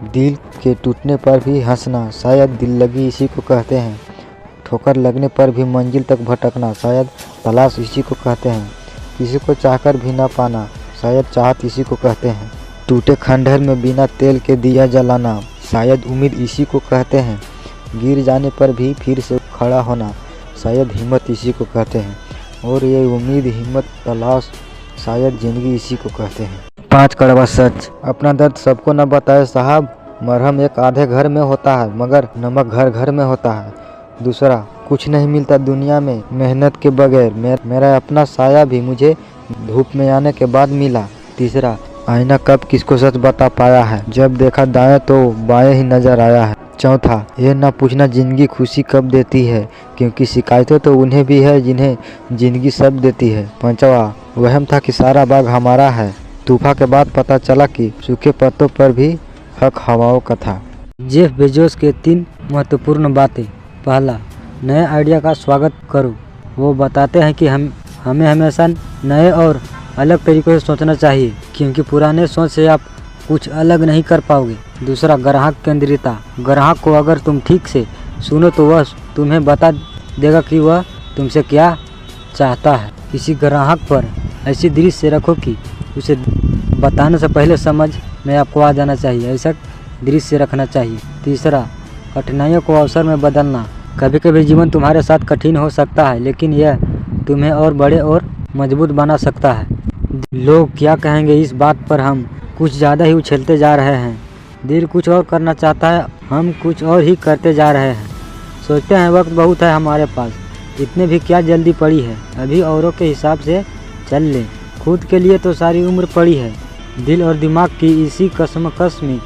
दिल के टूटने पर भी हंसना, शायद दिल लगी इसी को कहते हैं। ठोकर लगने पर भी मंजिल तक भटकना, शायद तलाश इसी को कहते हैं। किसी को चाहकर भी ना पाना, शायद चाहत इसी को कहते हैं। टूटे खंडहर में बिना तेल के दिया जलाना, शायद उम्मीद इसी को कहते हैं। गिर जाने पर भी फिर से खड़ा होना, शायद हिम्मत इसी को कहते हैं। और ये उम्मीद, हिम्मत, तलाश, शायद ज़िंदगी इसी को कहते हैं। 5 कड़वा सच। अपना दर्द सबको न बताए साहब, मरहम एक आधे घर में होता है मगर नमक घर घर में होता है। दूसरा, कुछ नहीं मिलता दुनिया में मेहनत के बगैर, मेरा अपना साया भी मुझे धूप में आने के बाद मिला। तीसरा, आईना कब किसको सच बता पाया है, जब देखा दाएं तो बाएं ही नजर आया है। चौथा, यह ना पूछना जिंदगी खुशी कब देती है, क्योंकि शिकायतें तो उन्हें भी है जिन्हें जिंदगी सब देती है। पांचवा, वहम था कि सारा बाग हमारा है, तूफान के बाद पता चला कि सूखे पत्तों पर भी हक हवाओं का था। जेफ बेजोस के 3 महत्वपूर्ण बातें। पहला, नए आइडिया का स्वागत करो। वो बताते हैं कि हमें हमेशा नए और अलग तरीक़ों से सोचना चाहिए, क्योंकि पुराने सोच से आप कुछ अलग नहीं कर पाओगे। दूसरा, ग्राहक केंद्रितता। ग्राहक को अगर तुम ठीक से सुनो तो वह तुम्हें बता देगा कि वह तुमसे क्या चाहता है। किसी ग्राहक पर ऐसी दृष्टि रखो कि उसे बताने से पहले समझ में आपको आ जाना चाहिए, ऐसा दृश्य रखना चाहिए। तीसरा, कठिनाइयों को अवसर में बदलना। कभी कभी जीवन तुम्हारे साथ कठिन हो सकता है, लेकिन यह तुम्हें और बड़े और मजबूत बना सकता है। लोग क्या कहेंगे, इस बात पर हम कुछ ज़्यादा ही उछलते जा रहे हैं। दिल कुछ और करना चाहता है, हम कुछ और ही करते जा रहे हैं। सोचते हैं वक्त बहुत है हमारे पास, इतने भी क्या जल्दी पड़ी है, अभी औरों के हिसाब से चल लें, खुद के लिए तो सारी उम्र पड़ी है। दिल और दिमाग की इसी कसमकस में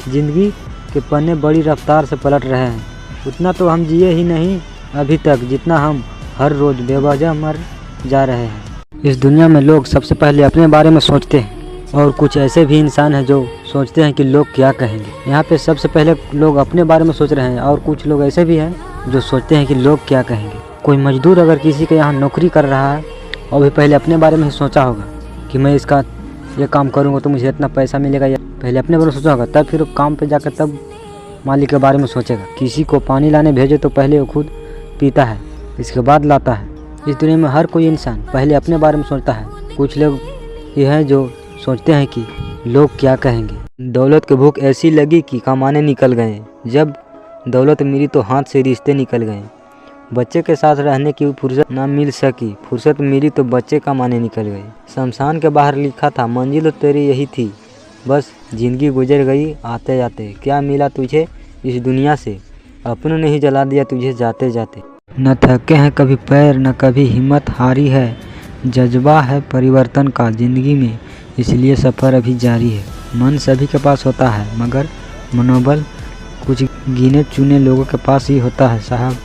ज़िंदगी के पन्ने बड़ी रफ्तार से पलट रहे हैं। उतना तो हम जिए ही नहीं अभी तक, जितना हम हर रोज़ बेवजह मर जा रहे हैं। इस दुनिया में लोग सबसे पहले अपने बारे में सोचते हैं, और कुछ ऐसे भी इंसान हैं जो सोचते हैं कि लोग क्या कहेंगे। यहाँ पे सबसे पहले लोग अपने बारे में सोच रहे हैं, और कुछ लोग ऐसे भी हैं जो सोचते हैं कि लोग क्या कहेंगे। कोई मजदूर अगर किसी के यहाँ नौकरी कर रहा है और भी पहले अपने बारे में ही सोचा होगा कि मैं इसका ये काम करूँगा तो मुझे इतना पैसा मिलेगा, या पहले अपने बारे में सोचा होगा, तब फिर काम पे जाकर तब मालिक के बारे में सोचेगा। किसी को पानी लाने भेजे तो पहले वो खुद पीता है, इसके बाद लाता है। इस दुनिया में हर कोई इंसान पहले अपने बारे में सोचता है। कुछ लोग ये हैं जो सोचते हैं कि लोग क्या कहेंगे। दौलत की भूख ऐसी लगी कि कमाने निकल गए, जब दौलत मिली तो हाथ से रिश्ते निकल गए। बच्चे के साथ रहने की फुर्सत ना मिल सकी, फुर्सत मिली तो बच्चे कमाने निकल गए। शमशान के बाहर लिखा था, मंजिल तो तेरी यही थी, बस जिंदगी गुजर गई आते जाते। क्या मिला तुझे इस दुनिया से, अपनों ने ही जला दिया तुझे जाते जाते। न थके हैं कभी पैर, न कभी हिम्मत हारी है, जज्बा है परिवर्तन का ज़िंदगी में, इसलिए सफ़र अभी जारी है। मन सभी के पास होता है, मगर मनोबल कुछ गिने चुने लोगों के पास ही होता है साहब।